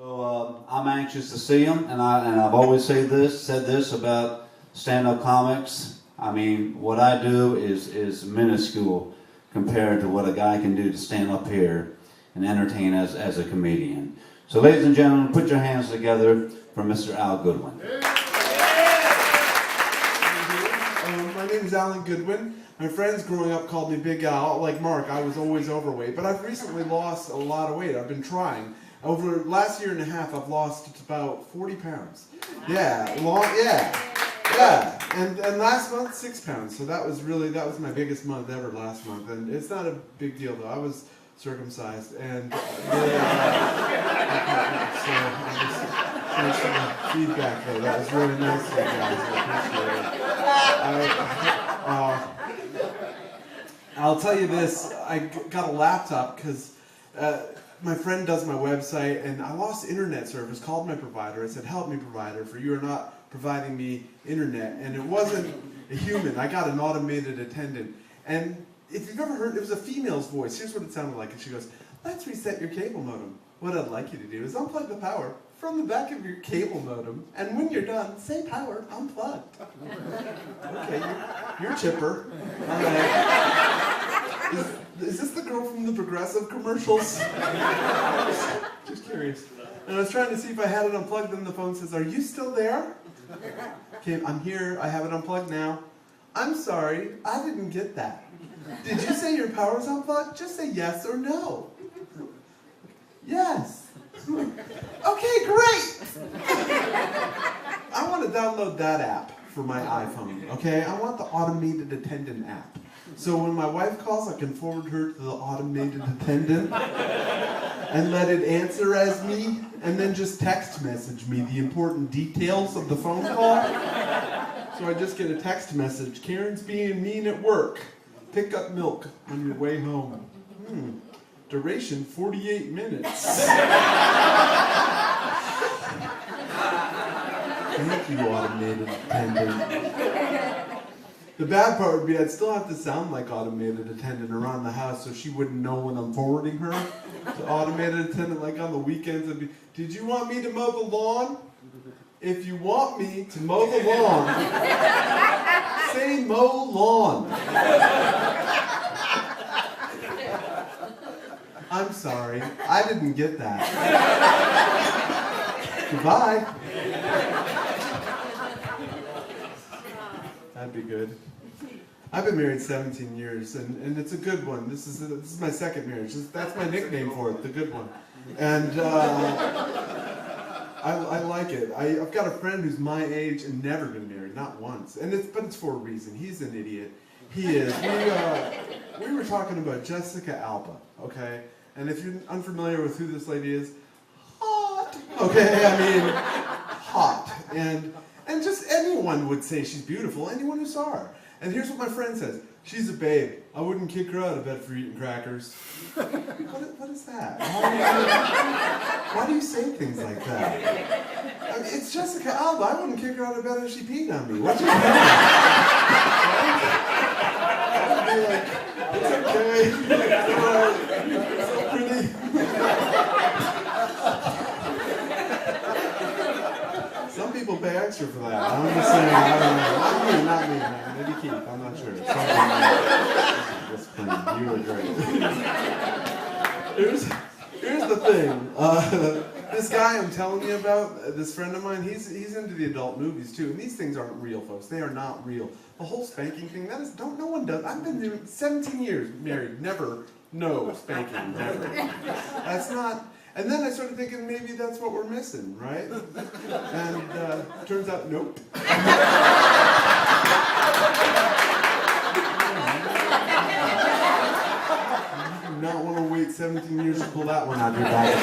So I'm anxious to see them, and I've always said this about stand-up comics. I mean, what I do is minuscule compared to what a guy can do to stand up here and entertain as a comedian. So, ladies and gentlemen, put your hands together for Mr. Al Goodwin. My name is Alan Goodwin. My friends growing up called me Big Al. Like Mark, I was always overweight, but I've recently lost a lot of weight. I've been trying. Over the last year and a half, I've lost about 40 pounds. Yeah. And last month, 6 pounds. So that was my biggest month ever last month. And it's not a big deal though. I was circumcised, and so thanks for the feedback though. That was really nice of you guys. I appreciate it. I'll tell you this, I got a laptop because my friend does my website, and I lost internet service, called my provider. I said, help me, provider, for you are not providing me internet. And it wasn't a human. I got an automated attendant. And if you've ever heard, it was a female's voice. Here's what it sounded like. And she goes, let's reset your cable modem. What I'd like you to do is unplug the power from the back of your cable modem, and when you're done, say power unplugged. Okay, you're chipper. All right. Is this the girl from the Progressive commercials? Just curious. And I was trying to see if I had it unplugged, and the phone says, are you still there? Okay, I'm here. I have it unplugged now. I'm sorry, I didn't get that. Did you say your power's unplugged? Just say yes or no. Yes. Okay, great. I want to download that app for my iPhone, okay? I want the automated attendant app. So when my wife calls, I can forward her to the automated attendant and let it answer as me, and then just text message me the important details of the phone call. So I just get a text message, Karen's being mean at work. Pick up milk on your way home. Duration 48 minutes. Thank you, automated attendant. The bad part would be I'd still have to sound like automated attendant around the house so she wouldn't know when I'm forwarding her to automated attendant. Like on the weekends, I'd be, did you want me to mow the lawn? If you want me to mow the lawn, say mow lawn. I'm sorry, I didn't get that. Goodbye. That'd be good. I've been married 17 years, and it's a good one. This is my second marriage. That's my nickname for it, the good one. And I like it. I've got a friend who's my age and never been married, not once. But it's for a reason. He's an idiot. He is. We were talking about Jessica Alba, okay? And if you're unfamiliar with who this lady is, hot. Okay, I mean, hot. And just anyone would say she's beautiful, anyone who saw her. And here's what my friend says. She's a babe. I wouldn't kick her out of bed for eating crackers. What is that? Why do you say things like that? I mean, it's Jessica Alba. I wouldn't kick her out of bed if she peed on me. What's your problem? I'd be like, it's okay. It's so pretty. Some people pay extra for that. I'm just saying, I don't know. Not me. Maybe Keith, I'm not sure. Just funny. You were great. Here's the thing. This guy I'm telling you about, this friend of mine, he's into the adult movies too. And these things aren't real, folks. They are not real. The whole spanking thing, no one does. I've been doing 17 years married, never, no spanking, never. That's not. And then I started thinking maybe that's what we're missing, right? And turns out, nope. You do not want to wait 17 years to pull that one out of your bag.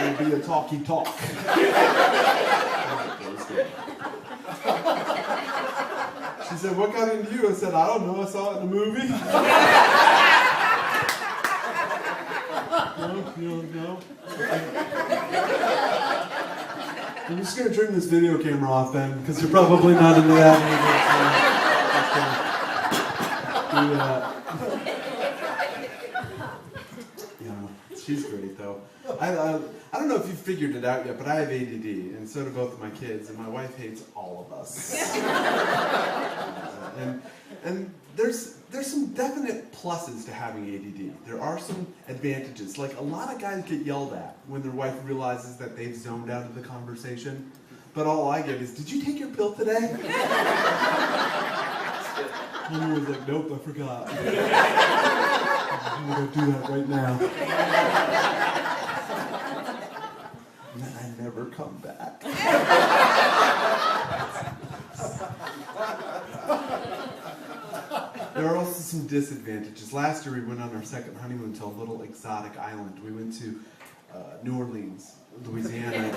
It'll be a talky talk. She said, what got into you? I said, I don't know, I saw it in a movie. No, you don't know? I'm just going to turn this video camera off then, because you're probably not into that either. So, She's great though. I don't know if you've figured it out yet, but I have ADD, and so do both of my kids, and my wife hates all of us. and there's some definite pluses to having ADD. There are some advantages. Like a lot of guys get yelled at when their wife realizes that they've zoned out of the conversation. But all I get is, did you take your pill today? Honey was like, nope, I forgot. I'm gonna go do that right now. And then I never come back. There are also some disadvantages. Last year we went on our second honeymoon to a little exotic island. We went to New Orleans, Louisiana.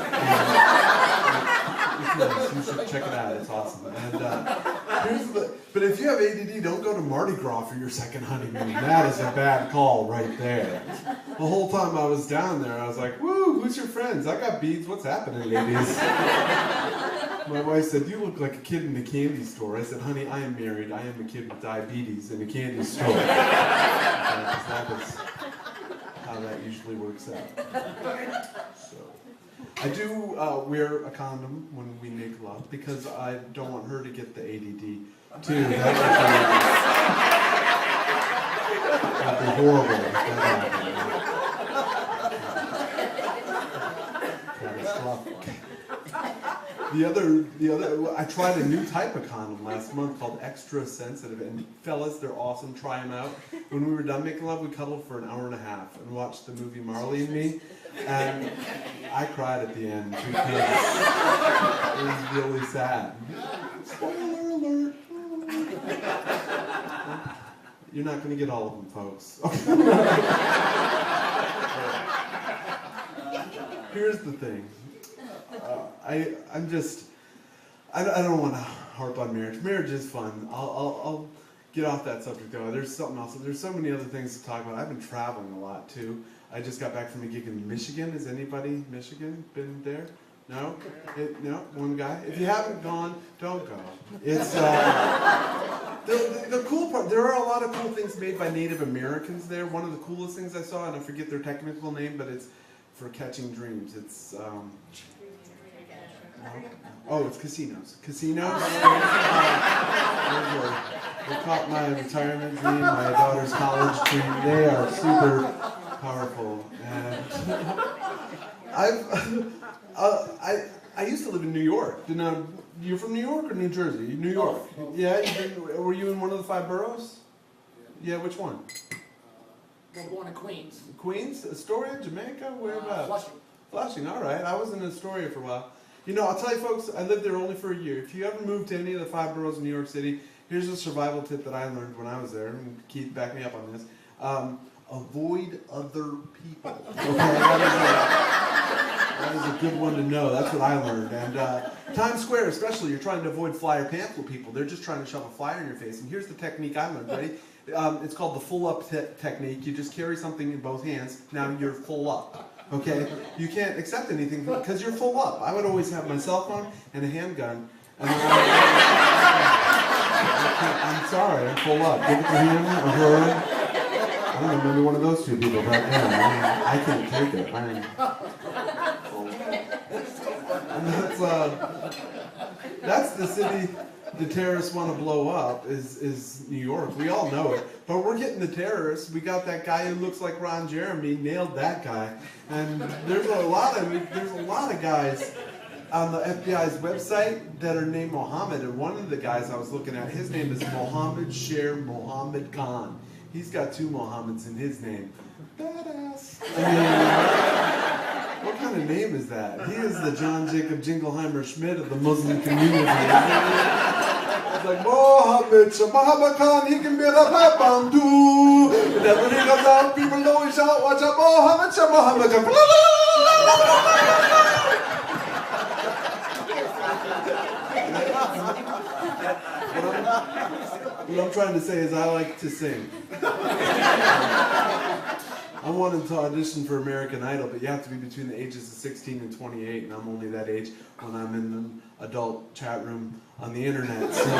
You should check it out. It's awesome. And but if you have ADD, don't go to Mardi Gras for your second honeymoon. That is a bad call right there. The whole time I was down there, I was like, "Woo, who's your friends? I got beads. What's happening, ladies?" My wife said, "You look like a kid in a candy store." I said, "Honey, I am married. I am a kid with diabetes in a candy store." That is how that usually works out. So, I do wear a condom when we make love because I don't want her to get the ADD too. That would be horrible if that happened. Catastrophic. The other, I tried a new type of condom last month called Extra Sensitive, and fellas, they're awesome. Try them out. When we were done making love, we cuddled for an hour and a half and watched the movie Marley and Me, and I cried at the end because it was really sad. Spoiler alert! You're not going to get all of them, folks. Here's the thing. I don't want to harp on marriage. Marriage is fun. I'll get off that subject though. There's something else. There's so many other things to talk about. I've been traveling a lot too. I just got back from a gig in Michigan. Has anybody Michigan been there? No? No? One guy? If you haven't gone, don't go. It's the cool part. There are a lot of cool things made by Native Americans there. One of the coolest things I saw, and I forget their technical name, but it's for catching dreams. It's it's casinos. Casinos. They caught my retirement dream, my daughter's college dream. They are super powerful. And I used to live in New York. You're from New York or New Jersey? New York. Yeah. Were you in one of the 5 boroughs? Yeah. Which one? The one in Queens. Queens? Astoria, Jamaica? Whereabouts? Flushing. Flushing, all right. I was in Astoria for a while. You know, I'll tell you folks, I lived there only for a year. If you ever move to any of the 5 boroughs in New York City, here's a survival tip that I learned when I was there, and Keith, back me up on this. Avoid other people. Okay, that is a good one to know. That's what I learned. And Times Square especially, you're trying to avoid flyer pamphlet people. They're just trying to shove a flyer in your face. And here's the technique I learned, ready? It's called the full up technique. You just carry something in both hands. Now you're full up. Okay? You can't accept anything because you're full up. I would always have my cell phone and a handgun. And I'm sorry, I'm full up. Give it to him or her. I don't know, maybe one of those two people right there. I can't take it. And that's the city the terrorists want to blow up is New York. We all know it. But we're getting the terrorists. We got that guy who looks like Ron Jeremy, nailed that guy. And there's a lot of guys on the FBI's website that are named Mohammed. And one of the guys I was looking at, his name is Mohammed Sher Mohammed Khan. He's got 2 Mohammeds in his name. Badass. I mean, what kind of name is that? He is the John Jacob Jingleheimer Schmidt of the Muslim community. It's like, Mohammed, Mohammed Khan, he can build a pipe bomb too. And then when he comes out, people know he shout, watch out, Mohammed, Mohammed Khan. What I'm trying to say is I like to sing. I wanted to audition for American Idol, but you have to be between the ages of 16 and 28, and I'm only that age when I'm in an adult chat room on the internet. So I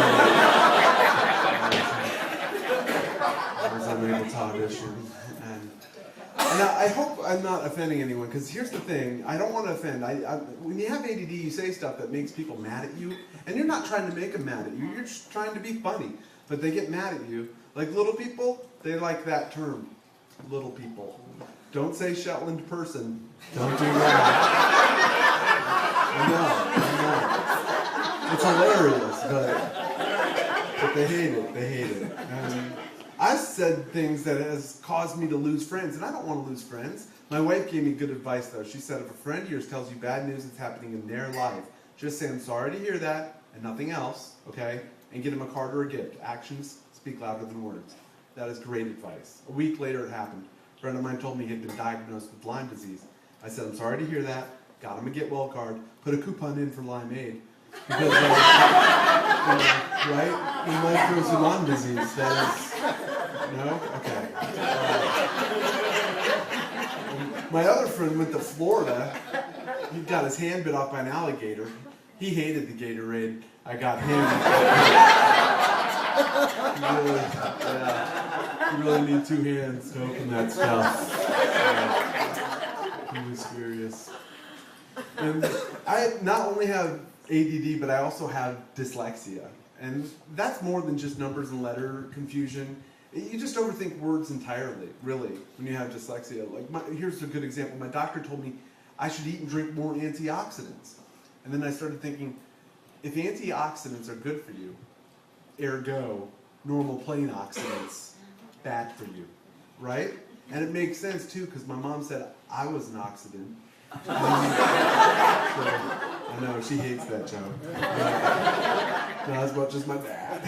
was unable to audition. And And I hope I'm not offending anyone, because here's the thing. I don't want to offend. When you have ADD, you say stuff that makes people mad at you, and you're not trying to make them mad at you. You're just trying to be funny. But they get mad at you. Like little people, they like that term. Little people. Don't say Shetland person. Don't do that. I know. It's hilarious, but they hate it. They hate it. I've said things that has caused me to lose friends, and I don't want to lose friends. My wife gave me good advice, though. She said, if a friend of yours tells you bad news that's happening in their life, just say, I'm sorry to hear that, and nothing else, okay? And get them a card or a gift. Actions speak louder than words. That is great advice. A week later, it happened. A friend of mine told me he had been diagnosed with Lyme disease. I said, I'm sorry to hear that. Got him a get well card. Put a coupon in for limeade. Because, right? When life goes to Lyme disease, that is... No? Okay. My other friend went to Florida. He got his hand bit off by an alligator. He hated the Gatorade. I got him. You really need two hands to open that stuff. He was furious. And I not only have ADD, but I also have dyslexia. And that's more than just numbers and letter confusion. You just overthink words entirely, really, when you have dyslexia. Like, here's a good example. My doctor told me I should eat and drink more antioxidants. And then I started thinking, if antioxidants are good for you, ergo, normal plain oxidants, bad for you, right? And it makes sense, too, because my mom said I was an oxidant. So, I know, she hates that joke. Not as much as my dad.